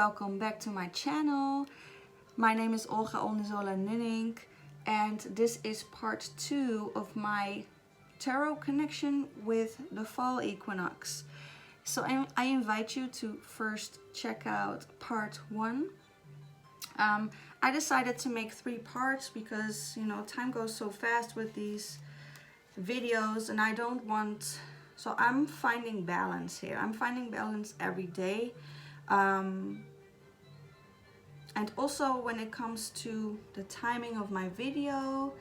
welcome back to my channel. My name is Olnuzola, and this is part 2 of my tarot connection with the fall equinox. So I invite you to first check out part 1. I decided to make 3 parts because, you know, time goes so fast with these videos and I don't want... So I'm finding balance here. I'm finding balance every day. And also when it comes to the timing of my video,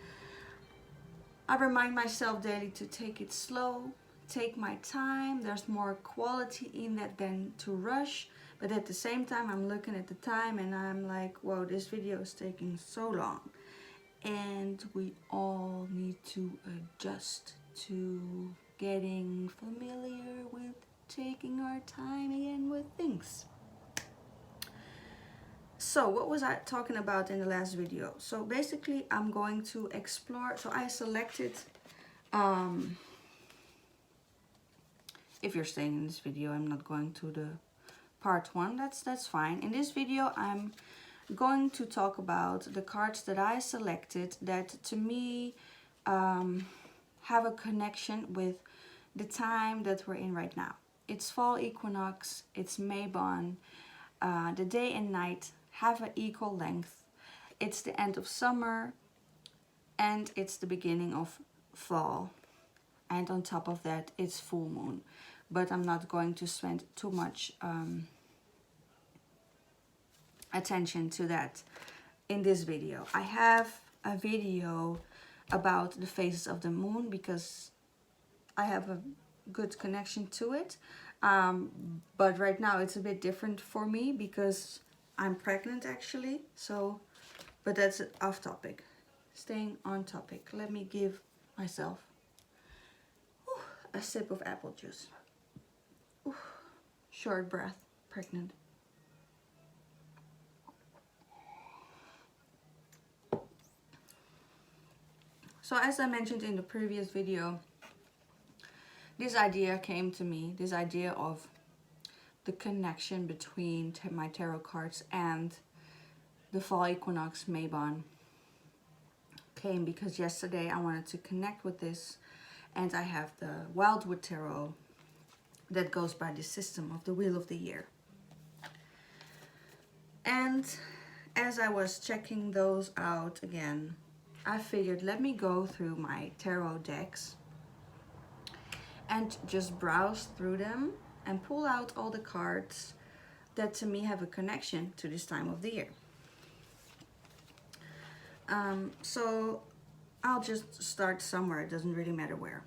I remind myself daily to take it slow, take my time. There's more quality in that than to rush. But at the same time, I'm looking at the time and I'm like, whoa, this video is taking so long. And we all need to adjust to getting familiar with taking our time again with things. So what was I talking about in the last video? So basically I'm going to explore. So I selected, if you're staying in this video, I'm not going to the part 1, that's fine. In this video I'm going to talk about the cards that I selected that to me have a connection with the time that we're in right now. It's fall equinox, it's Mabon, the day and night have an equal length. It's the end of summer and it's the beginning of fall. And on top of that, it's full moon. But I'm not going to spend too much attention to that in this video. I have a video about the phases of the moon because I have a good connection to it. But right now it's a bit different for me because I'm pregnant actually. So, but that's off topic. Staying on topic. Let me give myself a sip of apple juice. Short breath, pregnant. So as I mentioned in the previous video, this idea came to me, this idea of the connection between my tarot cards and the fall equinox Mabon came because yesterday I wanted to connect with this, and I have the Wildwood Tarot that goes by the system of the Wheel of the Year. And as I was checking those out again, I figured let me go through my tarot decks and just browse through them and pull out all the cards that to me have a connection to this time of the year. So I'll just start somewhere, it doesn't really matter where.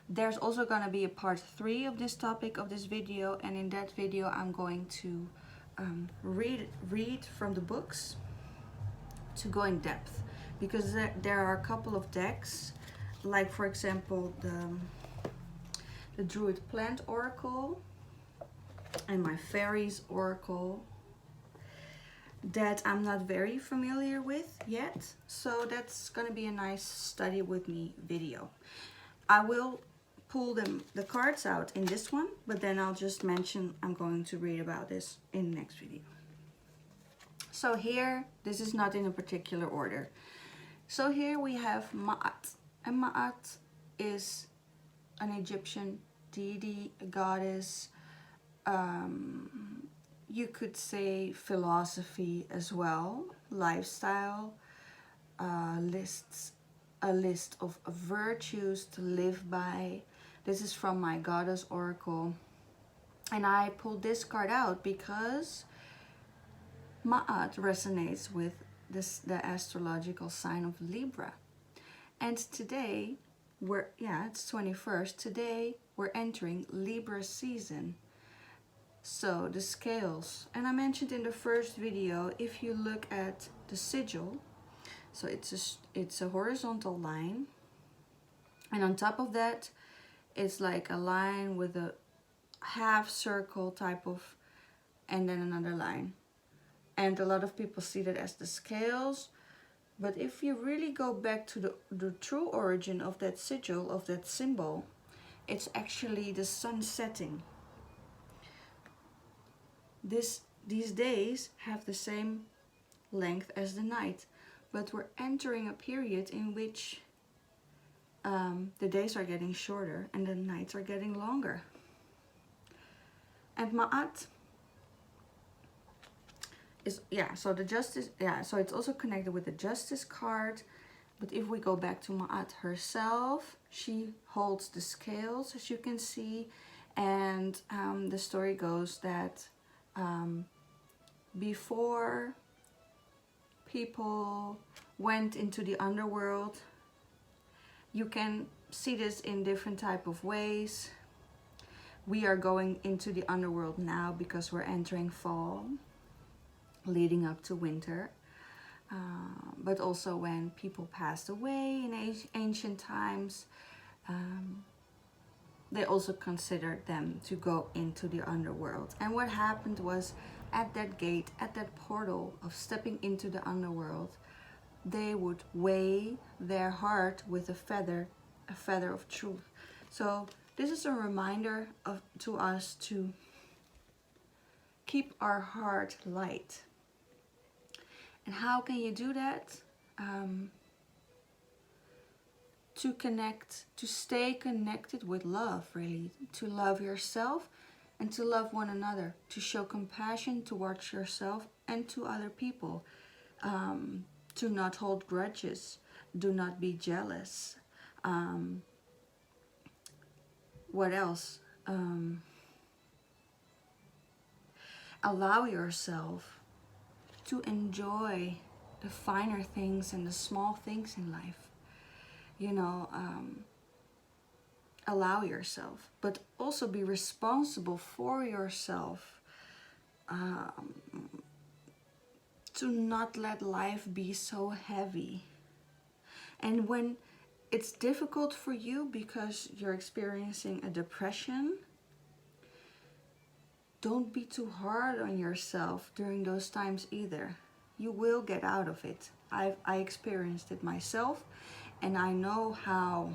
There's also going to be a part 3 of this topic of this video, and in that video I'm going to read from the books to go in depth, because there are a couple of decks, like for example the Druid Plant Oracle and my Fairies Oracle, that I'm not very familiar with yet. So that's going to be a nice study with me video. I will pull the cards out in this one, but then I'll just mention I'm going to read about this in the next video. So here, this is not in a particular order. So here we have Ma'at, and Ma'at is an Egyptian deity, a goddess, you could say philosophy as well, lifestyle, a list of virtues to live by. This is from my Goddess Oracle, and I pulled this card out because Ma'at resonates with the astrological sign of Libra. And today, it's 21st. Today we're entering Libra season. So the scales, and I mentioned in the first video, if you look at the sigil, so it's a horizontal line, and on top of that it's like a line with a half circle type of, and then another line. And a lot of people see that as the scales, but if you really go back to the true origin of that sigil, of that symbol, it's actually the sun setting. This these days have the same length as the night, but we're entering a period in which the days are getting shorter and the nights are getting longer. And Ma'at is, so the justice, so it's also connected with the justice card. But if we go back to Ma'at herself, she holds the scales, as you can see. And the story goes that before people went into the underworld, you can see this in different type of ways. We are going into the underworld now because we're entering fall, leading up to winter. But also when people passed away in ancient times, they also considered them to go into the underworld. And what happened was, at that gate, at that portal of stepping into the underworld, they would weigh their heart with a feather of truth. So this is a reminder to us to keep our heart light. And how can you do that? To connect, to stay connected with love, really. To love yourself and to love one another. To show compassion towards yourself and to other people. To not hold grudges. Do not be jealous. What else? Allow yourself to enjoy the finer things and the small things in life. You know, allow yourself, but also be responsible for yourself. To not let life be so heavy. And when it's difficult for you because you're experiencing a depression, don't be too hard on yourself during those times either. You will get out of it. I experienced it myself, and I know how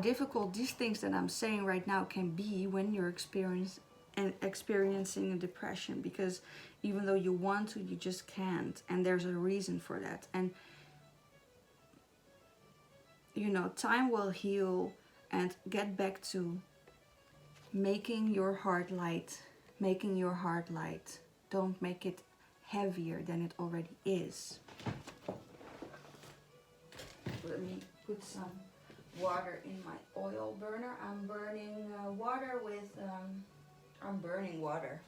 difficult these things that I'm saying right now can be when you're experiencing a depression, because even though you want to, you just can't, and there's a reason for that. And you know, time will heal and get back to making your heart light. Making your heart light. Don't make it heavier than it already is. Let me put some water in my oil burner. I'm burning water with, I'm burning water.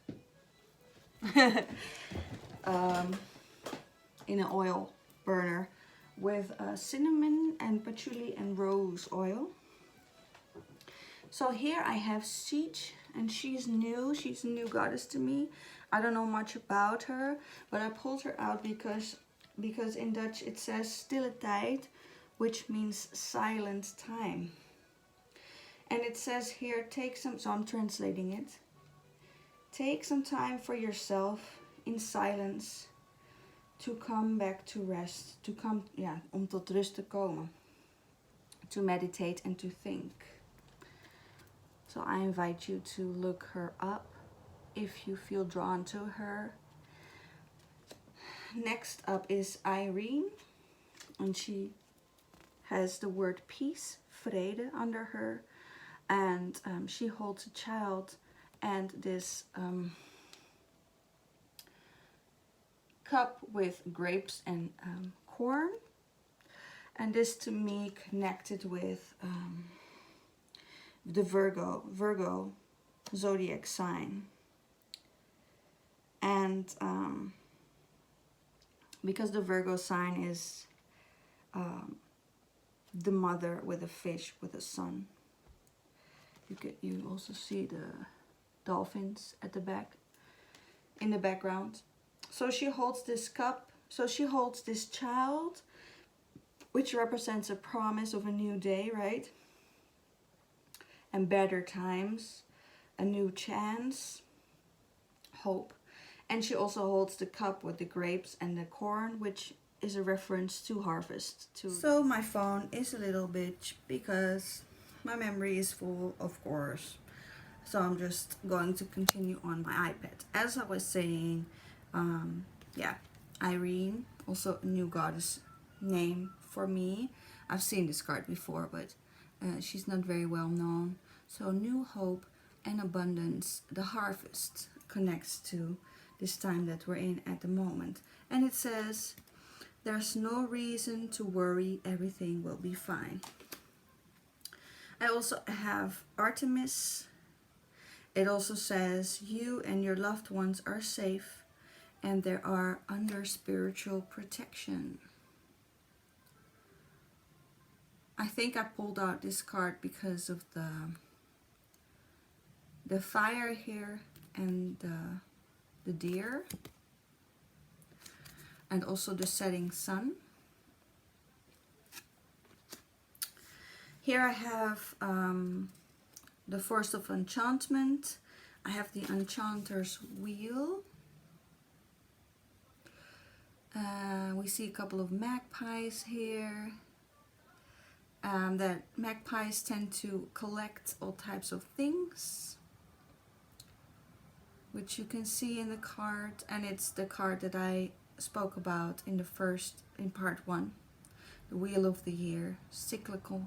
In an oil burner with cinnamon and patchouli and rose oil. So here I have Siege, and she's new. She's a new goddess to me. I don't know much about her, but I pulled her out because in Dutch it says stille tijd, which means silent time. And it says here, take some, so I'm translating it. Take some time for yourself in silence to come back to rest. To come, om tot rust te komen. To meditate and to think. So I invite you to look her up if you feel drawn to her. Next up is Irene, and she has the word peace, vrede, under her, and she holds a child and this cup with grapes and corn, and this to me connected with the Virgo zodiac sign. And because the Virgo sign is the mother with a fish with a son. You also see the dolphins at the back, in the background. So she holds this cup, so she holds this child, which represents a promise of a new day, right? And better times, a new chance, hope. And she also holds the cup with the grapes and the corn, which is a reference to harvest. So my phone is a little bit, because my memory is full, of course. So I'm just going to continue on my iPad. As I was saying, yeah, Irene, also a new goddess name for me. I've seen this card before, but she's not very well known. So new hope and abundance, the harvest connects to this time that we're in at the moment. And it says, there's no reason to worry, everything will be fine. I also have Artemis. It also says, you and your loved ones are safe and they are under spiritual protection. I think I pulled out this card because of the fire here and the deer. And also the setting sun. Here I have the Force of Enchantment. I have the Enchanters Wheel. We see a couple of magpies here. That magpies tend to collect all types of things, which you can see in the card, and it's the card that I spoke about in part 1, the Wheel of the Year, cyclical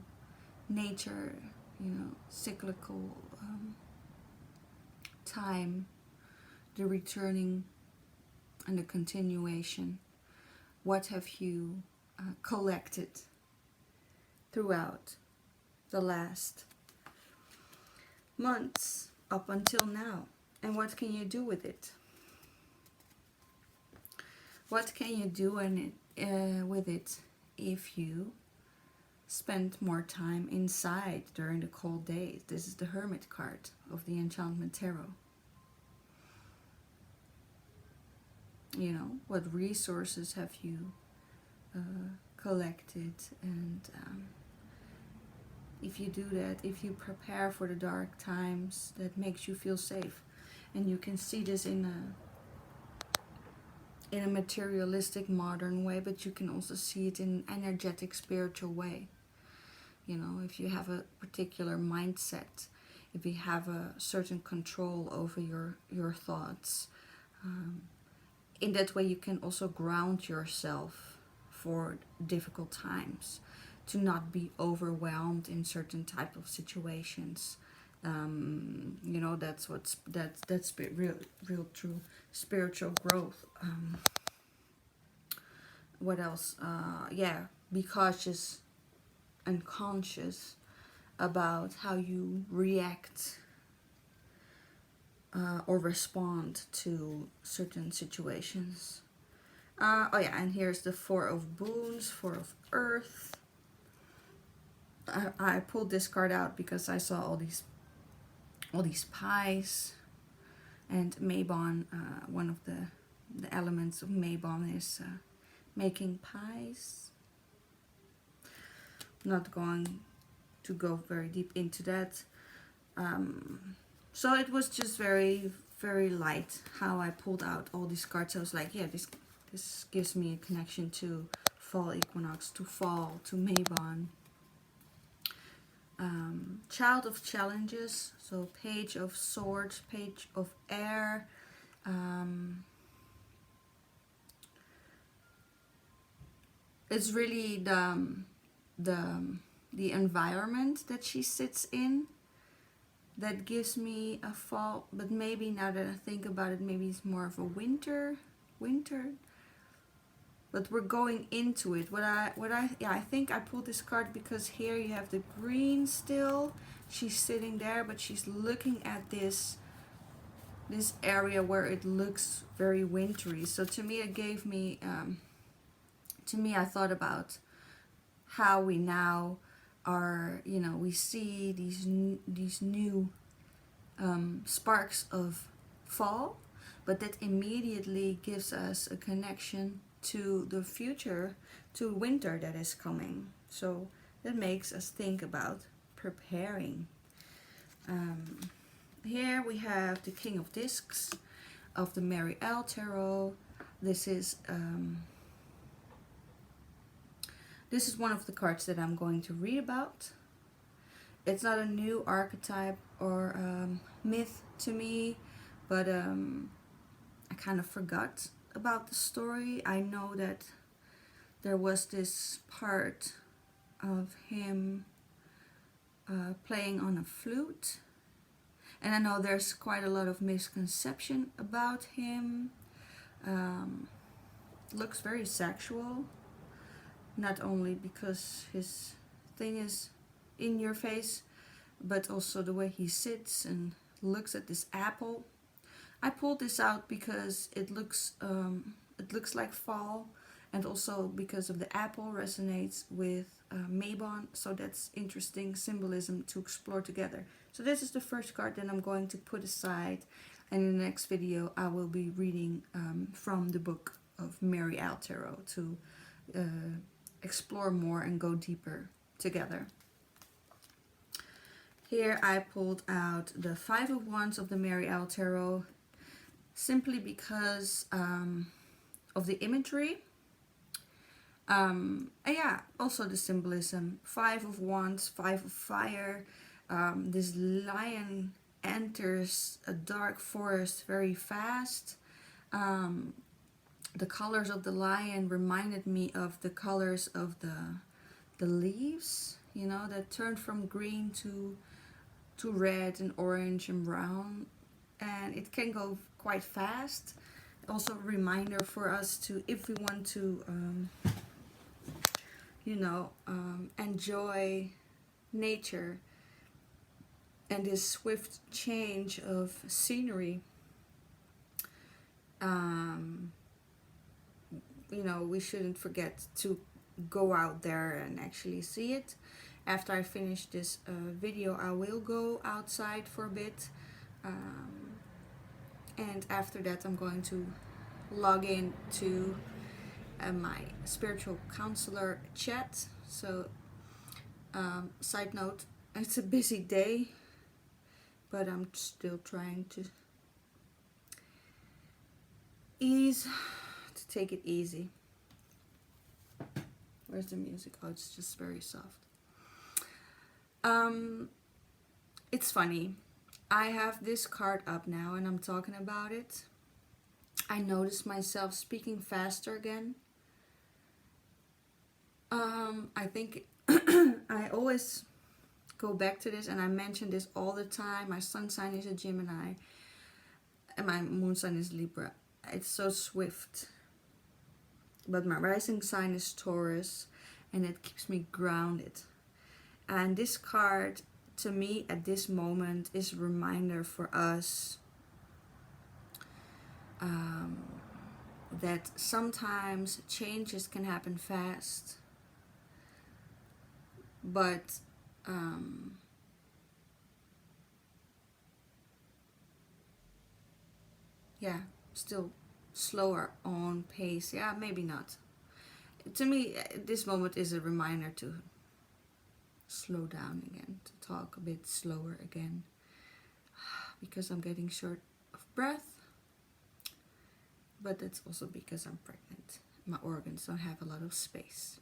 nature, you know, cyclical time, the returning and the continuation. What have you collected throughout the last months up until now, and what can you do with it? What can you do with it if you spend more time inside during the cold days? This is the Hermit card of the Enchantment Tarot. You know, what resources have you collected? And if you do that, if you prepare for the dark times, that makes you feel safe. And you can see this in a materialistic modern way, but you can also see it in an energetic spiritual way. You know, if you have a particular mindset, if you have a certain control over your thoughts, in that way you can also ground yourself for difficult times, to not be overwhelmed in certain type of situations. You know, that's real true spiritual growth. What else? Yeah, be cautious and conscious about how you react or respond to certain situations. Oh yeah, and here's the Four of Boons, Four of Earth. I pulled this card out because I saw all these pies, and Mabon, one of the elements of Mabon is making pies. Not going to go very deep into that. So it was just very, very light how I pulled out all these cards. I was like, yeah, this gives me a connection to Fall Equinox, to Fall, to Mabon. Child of Challenges, so Page of Swords, Page of Air. It's really the environment that she sits in that gives me a fall, but maybe now that I think about it, maybe it's more of a winter. But we're going into it. I think I pulled this card because here you have the green still. She's sitting there, but she's looking at this area where it looks very wintry. So to me, it gave me. I thought about how we now are. You know, we see these new sparks of fall, but that immediately gives us a connection to the future, to winter that is coming. So that makes us think about preparing. Here we have the King of Discs of the Mary L Tarot. This is one of the cards that I'm going to read about. it's not a new archetype or myth to me, but I kind of forgot about the story. I know that there was this part of him playing on a flute, and I know there's quite a lot of misconception about him. Looks very sexual, not only because his thing is in your face, but also the way he sits and looks at this apple. I pulled this out because it looks like fall, and also because of the apple resonates with Mabon, so that's interesting symbolism to explore together. So this is the first card that I'm going to put aside, and in the next video I will be reading from the book of Mary Altero to explore more and go deeper together. Here I pulled out the Five of Wands of the Mary Altero, simply because of the imagery. And yeah, also the symbolism. Five of Wands, Five of Fire. This lion enters a dark forest very fast. The colors of the lion reminded me of the colors of the leaves, you know, that turned from green to red and orange and brown, and it can go quite fast. Also a reminder for us to, if we want to you know, enjoy nature and this swift change of scenery, you know, we shouldn't forget to go out there and actually see it. After I finish this video, I will go outside for a bit, and after that I'm going to log in to my spiritual counselor chat. So side note, it's a busy day, but I'm still trying to take it easy. Where's the music? Oh, it's just very soft. It's funny, I have this card up now and I'm talking about it. I notice myself speaking faster again. I think I always go back to this, and I mention this all the time. My sun sign is a Gemini and my moon sign is Libra. It's so swift. But my rising sign is Taurus, and it keeps me grounded. And this card, to me, at this moment, is a reminder for us that sometimes changes can happen fast, but yeah, still slower on pace. Yeah, maybe not. To me, this moment is a reminder to slow down again, to talk a bit slower again, because I'm getting short of breath. But that's also because I'm pregnant. My organs don't have a lot of space.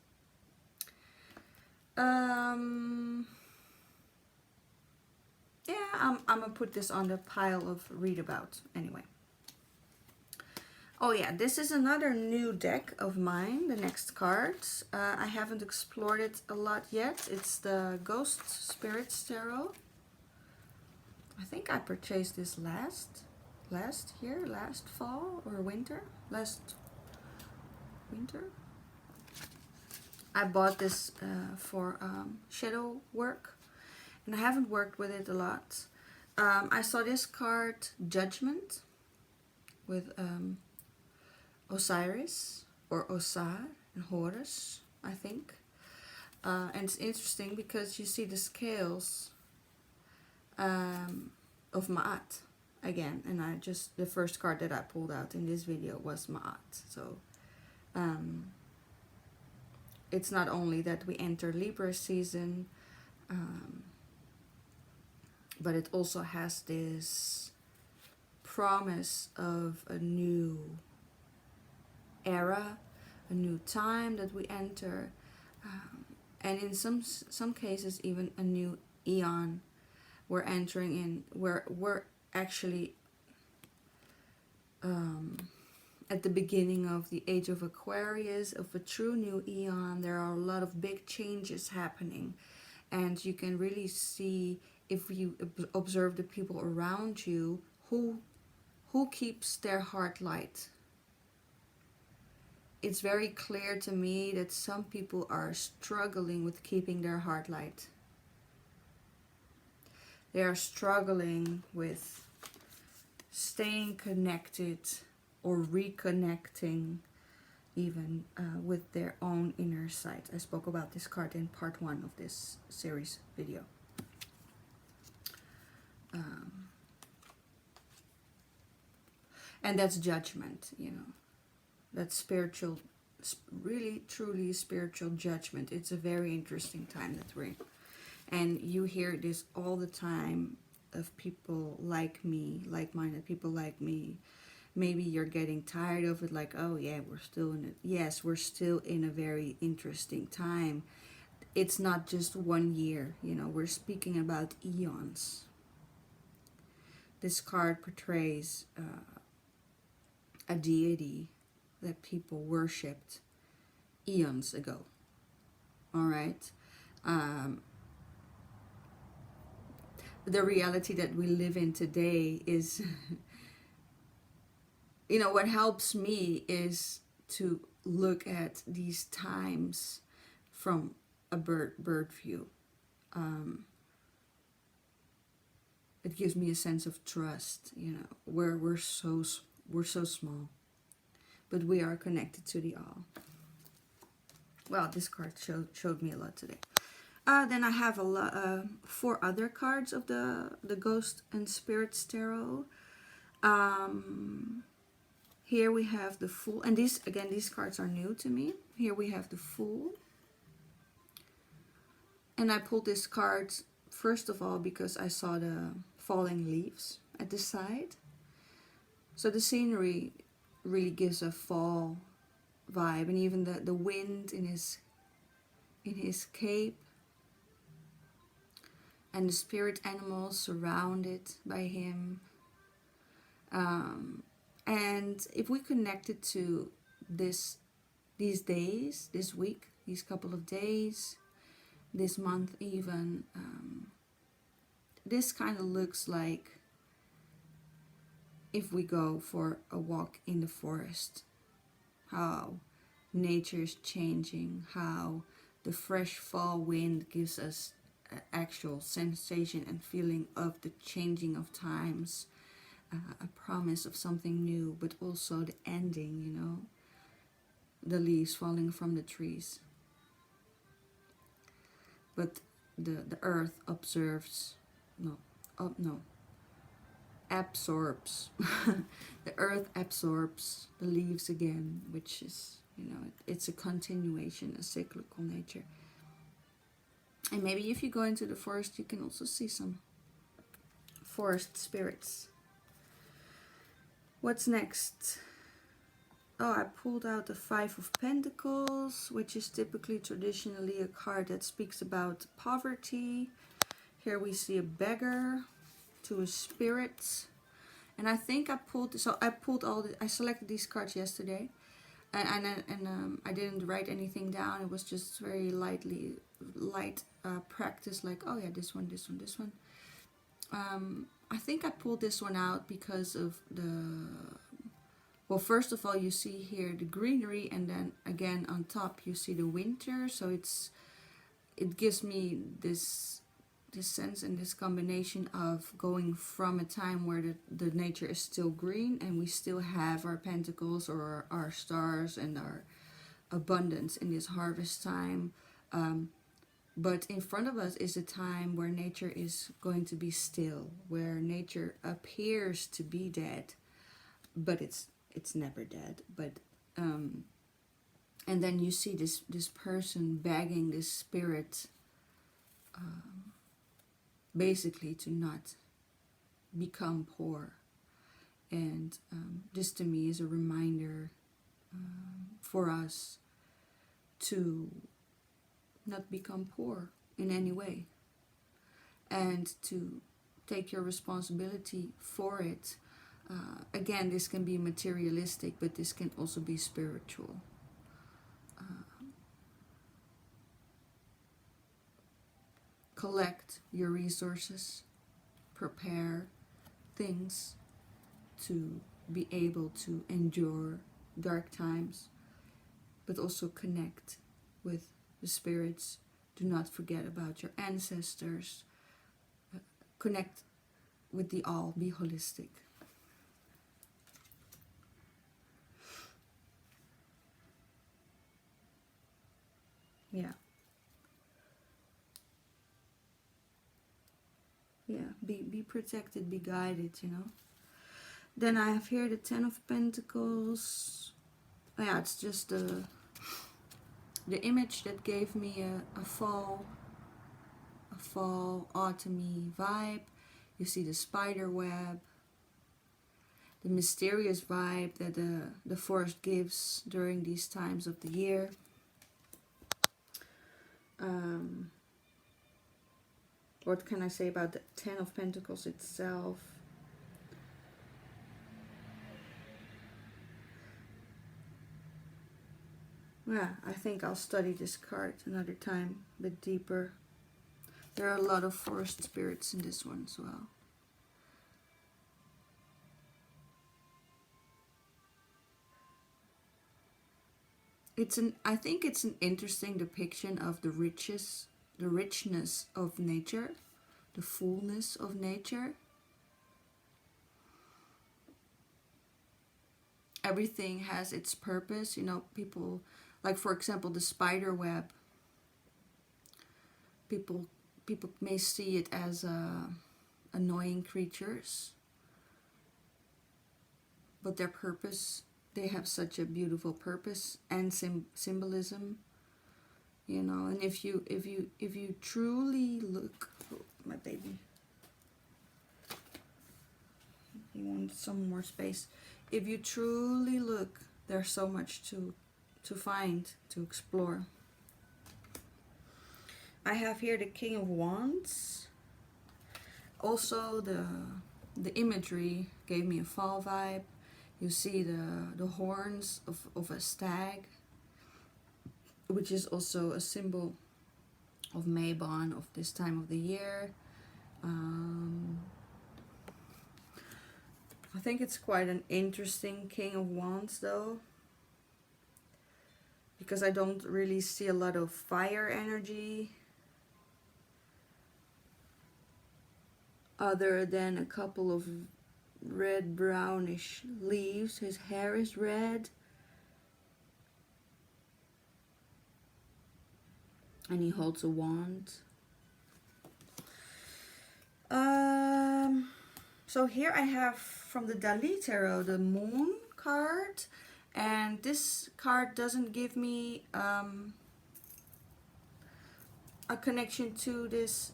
Yeah, I'm gonna put this on the pile of read about anyway. Oh yeah, this is another new deck of mine, the next cards. I haven't explored it a lot yet. It's the Ghost Spirits Tarot. I think I purchased this last fall or winter. Last winter. I bought this for shadow work, and I haven't worked with it a lot. I saw this card, Judgment, with Osiris or Osar and Horus, I think. And it's interesting because you see the scales of Ma'at again, and the first card that I pulled out in this video was Ma'at. So it's not only that we enter Libra season, but it also has this promise of a new era, a new time that we enter, and in some cases even a new eon. We're entering in, we're actually at the beginning of the age of Aquarius, of a true new eon. There are a lot of big changes happening, and you can really see, if you observe the people around you, who keeps their heart light. It's very clear to me that some people are struggling with keeping their heart light. They are struggling with staying connected or reconnecting even with their own inner sight. I spoke about this card in part 1 of this series video. And that's judgment, you know. That's spiritual, really truly spiritual judgment. It's a very interesting time that we're in. And you hear this all the time of people like me, like-minded people like me. Maybe you're getting tired of it, like, oh yeah, we're still in it. Yes, we're still in a very interesting time. It's not just 1 year, you know, we're speaking about eons. This card portrays a deity that people worshipped eons ago. All right. The reality that we live in today is, you know, what helps me is to look at these times from a bird view. It gives me a sense of trust, you know, where we're so small, but we are connected to the all. Well, this card showed me a lot today. Then I have 4 other cards of the Ghost and Spirits Tarot. Here we have the Fool, and these cards are new to me. Here we have the Fool, and I pulled this card first of all because I saw the falling leaves at the side. So the scenery really gives a fall vibe, and even the wind in his cape, and the spirit animals surrounded by him. And if we connect it to these days, this week, these couple of days, this month even, this kind of looks like if we go for a walk in the forest, how nature is changing, how the fresh fall wind gives us an actual sensation and feeling of the changing of times, a promise of something new, but also the ending, you know, the leaves falling from the trees. But the earth absorbs. The earth absorbs the leaves again, which is, you know, it's a continuation, a cyclical nature. And maybe if you go into the forest, you can also see some forest spirits. What's next? Oh, I pulled out the 5 of Pentacles, which is typically traditionally a card that speaks about poverty. Here we see a beggar, 2 of Spirits. And I think I selected these cards yesterday. And I didn't write anything down. It was just very light practice, like, oh yeah, this one. I think I pulled this one out because of well, first of all, you see here the greenery, and then again on top you see the winter. So it gives me this sense and this combination of going from a time where the nature is still green and we still have our pentacles or our stars and our abundance in this harvest time. But in front of us is a time where nature is going to be still, where nature appears to be dead, but it's never dead. But and then you see this person begging this spirit, basically to not become poor. And this to me is a reminder for us to not become poor in any way. and to take your responsibility for it. Again, this can be materialistic, but this can also be spiritual. Collect your resources, prepare things to be able to endure dark times, but also connect with the spirits. Do not forget about your ancestors. Connect with the all. Be holistic. Yeah. Yeah, be protected, be guided, you know. Then I have here the Ten of Pentacles. Yeah, it's just the image that gave me a fall autumny vibe. You see the spider web, the mysterious vibe that the forest gives during these times of the year. What can I say about the Ten of Pentacles itself? Yeah, I think I'll study this card another time, a bit deeper. There are a lot of forest spirits in this one as well. I think it's an interesting depiction of the richness of nature, the fullness of nature. Everything has its purpose, you know. People, like for example, the spider web. People may see it as annoying creatures, but their purpose. They have such a beautiful purpose and symbolism, you know. And if you truly look, oh, my baby, you want some more space. If you truly look, there's so much to find, to explore. I have here the King of Wands. Also, the imagery gave me a fall vibe. You see the horns of a stag, which is also a symbol of Mabon, of this time of the year. I think it's quite an interesting King of Wands though, because I don't really see a lot of fire energy, other than a couple of red brownish leaves. His hair is red and he holds a wand. So here I have from the Dalitero the Moon card, and this card doesn't give me a connection to this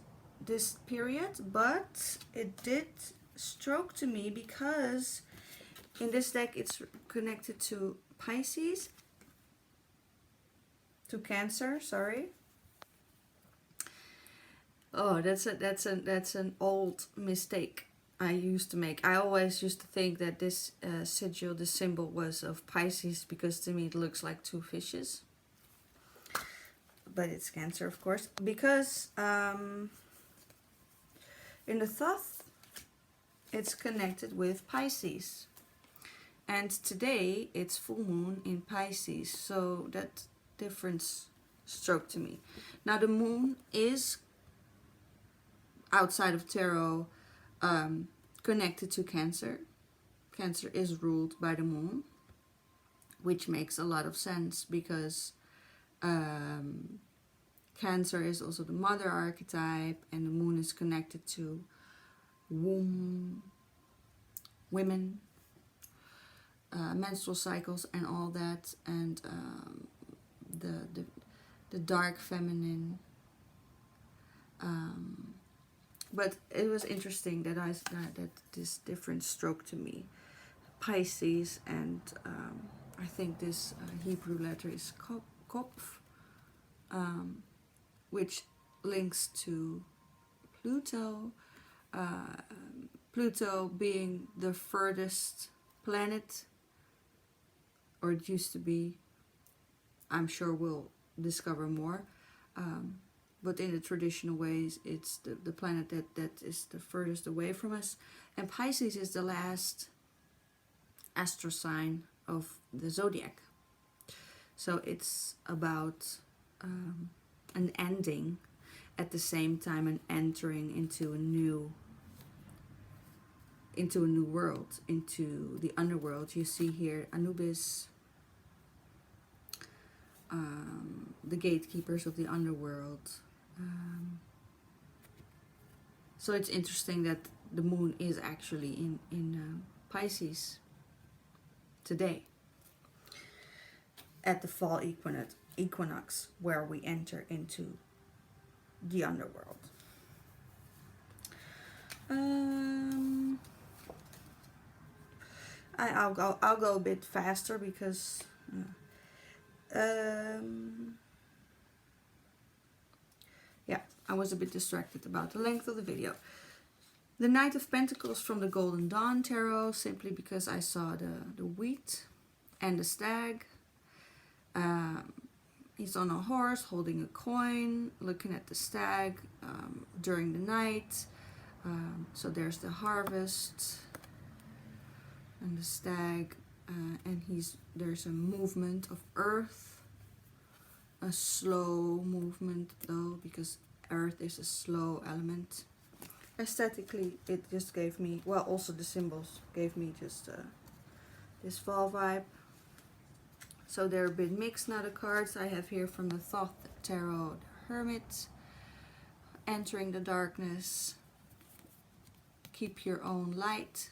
period, but it did stroke to me because in this deck it's connected to Pisces, to Cancer, sorry. Oh, that's an old mistake I used to make. I always used to think that this sigil, the symbol, was of Pisces, because to me it looks like two fishes. But it's Cancer, of course, because in the Thoth it's connected with Pisces. And today it's full moon in Pisces, so that difference struck to me. Now the moon is, outside of tarot, connected to Cancer. Cancer is ruled by the moon, which makes a lot of sense because Cancer is also the mother archetype, and the moon is connected to womb, women, menstrual cycles and all that, and the dark feminine. But it was interesting that that this difference stroke to me. Pisces, and I think this Hebrew letter is Kopf, which links to Pluto. Pluto being the furthest planet, or it used to be. I'm sure we'll discover more. But in the traditional ways, it's the planet that is the furthest away from us. And Pisces is the last astro sign of the zodiac. So it's about an ending, at the same time an entering into a new world, into the underworld. You see here Anubis, the gatekeepers of the underworld. So it's interesting that the moon is actually in Pisces today, at the fall equinox, where we enter into the underworld. I'll go a bit faster because yeah, I was a bit distracted about the length of the video. The Knight of Pentacles from the Golden Dawn Tarot, simply because I saw the wheat and the stag. He's on a horse holding a coin, looking at the stag during the night. So there's the harvest and the stag, and there's a movement of earth, a slow movement though, because earth is a slow element. Aesthetically, it just gave me, well, also the symbols gave me just this fall vibe. So they're a bit mixed now, the cards I have here from the Thoth Tarot. The Hermit, entering the darkness, keep your own light.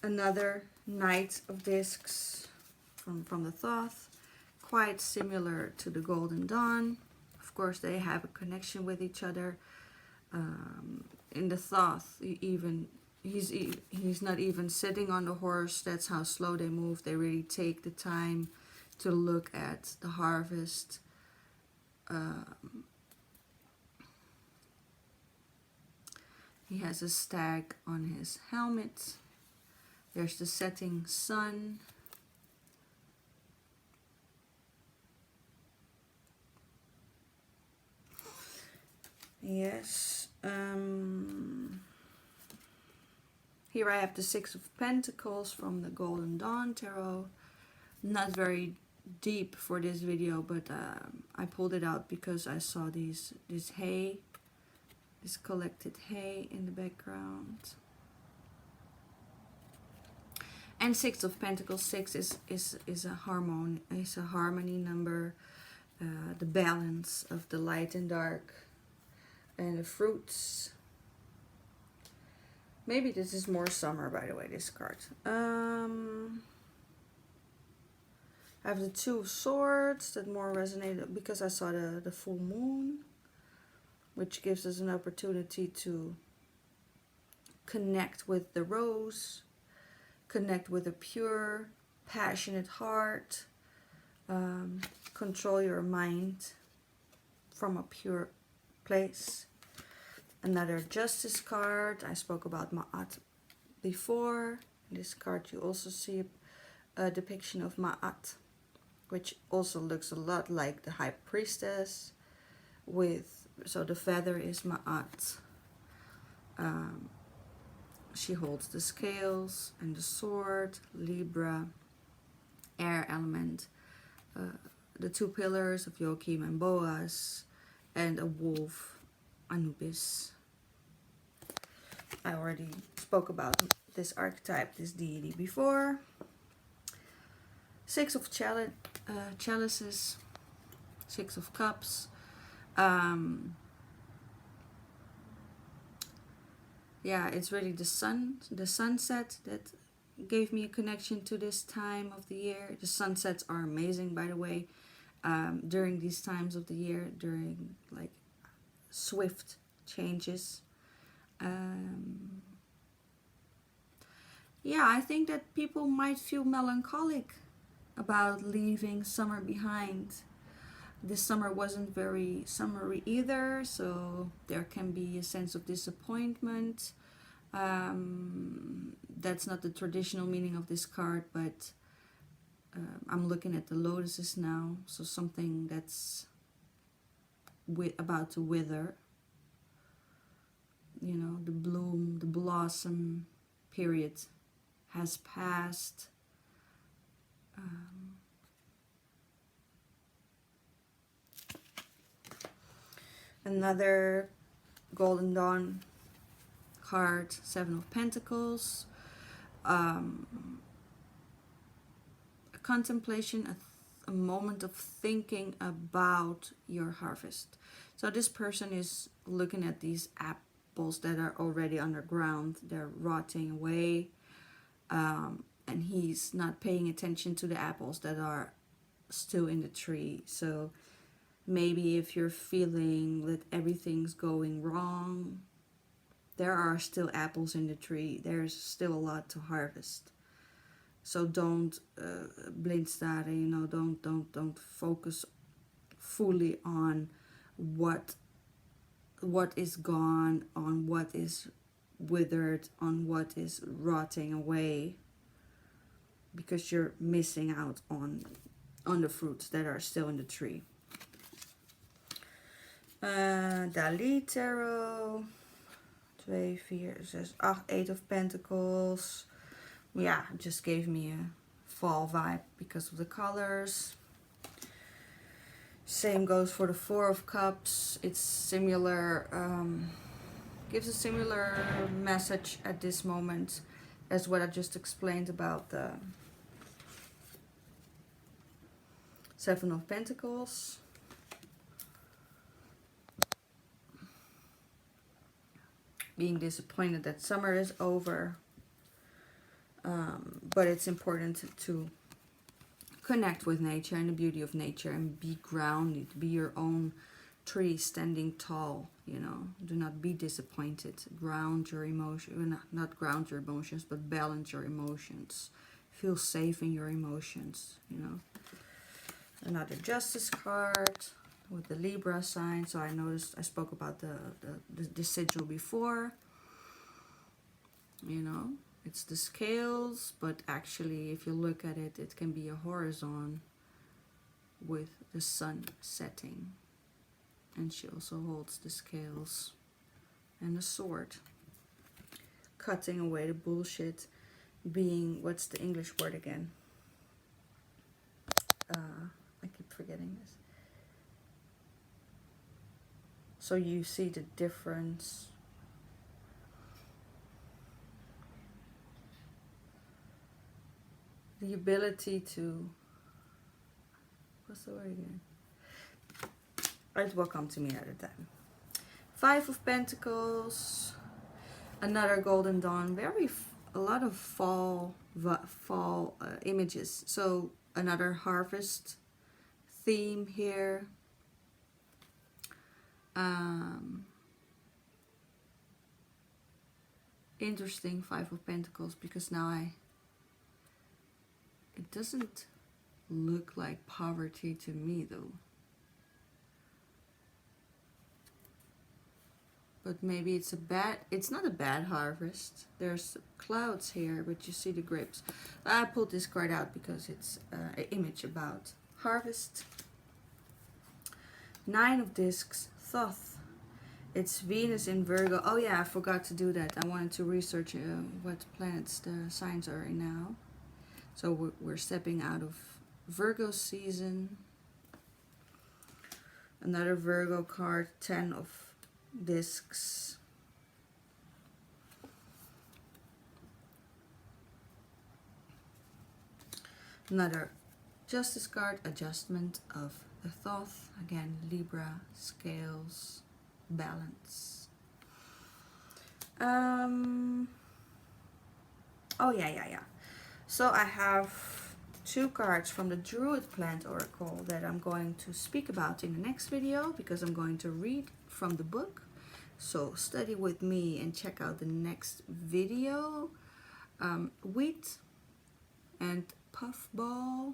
Another Knight of Discs from the Thoth, quite similar to the Golden Dawn. Of course, they have a connection with each other. In the Thoth, he's not even sitting on the horse. That's how slow they move. They really take the time to look at the harvest. He has a stag on his helmet. There's the setting sun. Yes. Here I have the Six of Pentacles from the Golden Dawn Tarot. Not very deep for this video, but I pulled it out because I saw this hay, this collected hay in the background. And Six of Pentacles, 6 is a harmony number, the balance of the light and dark, and the fruits. Maybe this is more summer, by the way, this card. I have the Two of Swords that more resonated because I saw the full moon, which gives us an opportunity to connect with the rose, connect with a pure, passionate heart, control your mind from a pure place. Another Justice card. I spoke about Ma'at before. In this card you also see a depiction of Ma'at, which also looks a lot like the High Priestess. So the feather is Ma'at. She holds the scales and the sword, Libra, air element, the two pillars of Joachim and Boaz, and a wolf, Anubis. I already spoke about this archetype, this deity before. Six of chalices, Six of Cups. Yeah, it's really the sunset that gave me a connection to this time of the year. The sunsets are amazing, by the way, during these times of the year, during like swift changes. Yeah, I think that people might feel melancholic about leaving summer behind. This summer wasn't very summery either, so there can be a sense of disappointment. That's not the traditional meaning of this card, but I'm looking at the lotuses now, so something that's about to wither. You know, the bloom, the blossom period has passed. Another Golden Dawn card, Seven of Pentacles. A contemplation, a moment of thinking about your harvest. So this person is looking at these apples that are already underground. They're rotting away. And he's not paying attention to the apples that are still in the tree. So maybe if you're feeling that everything's going wrong, there are still apples in the tree. There's still a lot to harvest. So don't blindstaren, you know, don't focus fully on what is gone, on what is withered, on what is rotting away, because you're missing out on the fruits that are still in the tree. Dalitero, 2, 4, 6, 8, 8 of Pentacles. Yeah, it just gave me a fall vibe because of the colors. Same goes for the 4 of Cups. It's similar, gives a similar message at this moment as what I just explained about the 7 of Pentacles. Being disappointed that summer is over. But it's important to connect with nature and the beauty of nature and be grounded, be your own tree standing tall, you know. Do not be disappointed. Ground your emotions, not ground your emotions, but balance your emotions. Feel safe in your emotions, you know. Another Justice card with the Libra sign. So I noticed I spoke about the sigil before, you know. It's the scales, but actually if you look at it, it can be a horizon with the sun setting. And she also holds the scales and the sword. Cutting away the bullshit, being, what's the English word again? I keep forgetting this. So you see the difference. The ability to, what's the word again? It will come to me at a time. 5 of Pentacles, another Golden Dawn, a lot of fall images. So another harvest theme here. Interesting 5 of Pentacles, because now it doesn't look like poverty to me though. But maybe it's not a bad harvest. There's clouds here, but you see the grapes. I pulled this card out because it's an image about harvest. 9 of Discs, Thoth. It's Venus in Virgo. Oh yeah, I forgot to do that. I wanted to research what planets the signs are in now. So we're stepping out of Virgo season. Another Virgo card, 10 of Discs. Another Justice card, adjustment of the Thoth. Again, Libra, scales, balance. Oh yeah. So I have 2 cards from the Druid Plant Oracle that I'm going to speak about in the next video, because I'm going to read from the book. So study with me and check out the next video. Wheat and Puffball.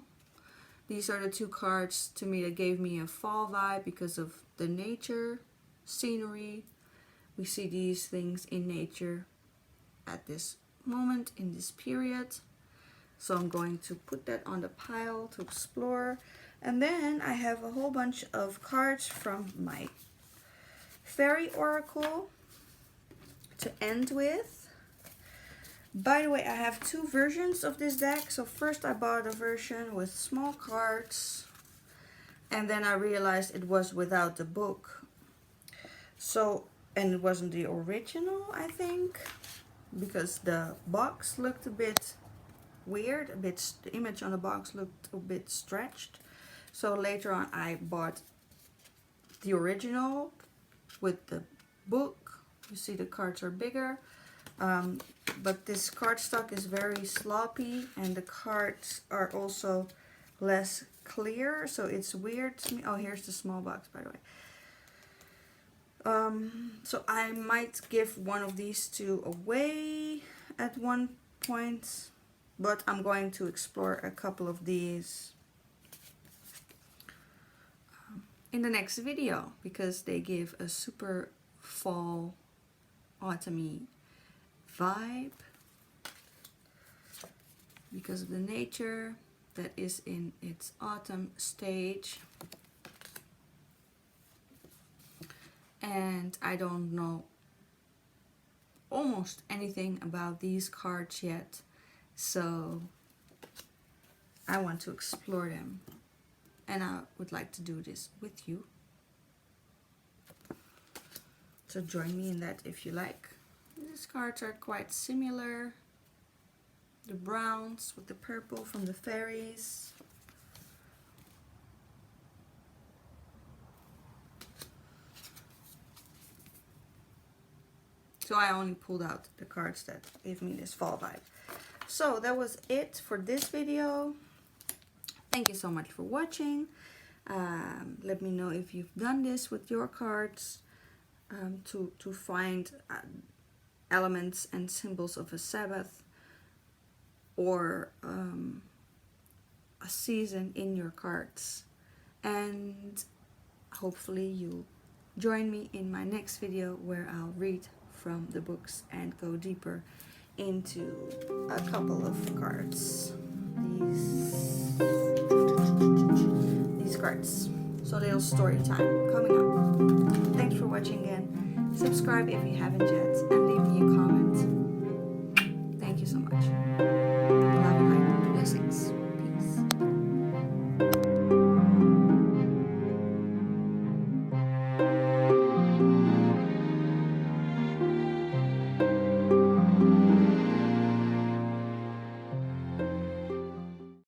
These are the two cards to me that gave me a fall vibe because of the nature, scenery. We see these things in nature at this moment, in this period. So I'm going to put that on the pile to explore. And then I have a whole bunch of cards from my fairy oracle to end with. By the way, I have two versions of this deck. So first I bought a version with small cards, and then I realized it was without the book. So, and it wasn't the original, I think, because the box looked a bit weird, the image on the box looked a bit stretched. So later on I bought the original with the book. You see the cards are bigger. But this cardstock is very sloppy, and the cards are also less clear, so it's weird to me. Oh, here's the small box, by the way. So I might give one of these two away at one point, but I'm going to explore a couple of these in the next video, because they give a super fall, autumny vibe because of the nature that is in its autumn stage. And I don't know almost anything about these cards yet, so I want to explore them, and I would like to do this with you. So join me in that if you like. These cards are quite similar. The browns with the purple from the fairies. So I only pulled out the cards that gave me this fall vibe. So that was it for this video. Thank you so much for watching. Let me know if you've done this with your cards to find elements and symbols of a Sabbath or a season in your cards. And hopefully you'll join me in my next video where I'll read from the books and go deeper into a couple of cards. These cards. So a little story time coming up. Thanks for watching again. Subscribe if you haven't yet, and leave me a comment. Thank you so much.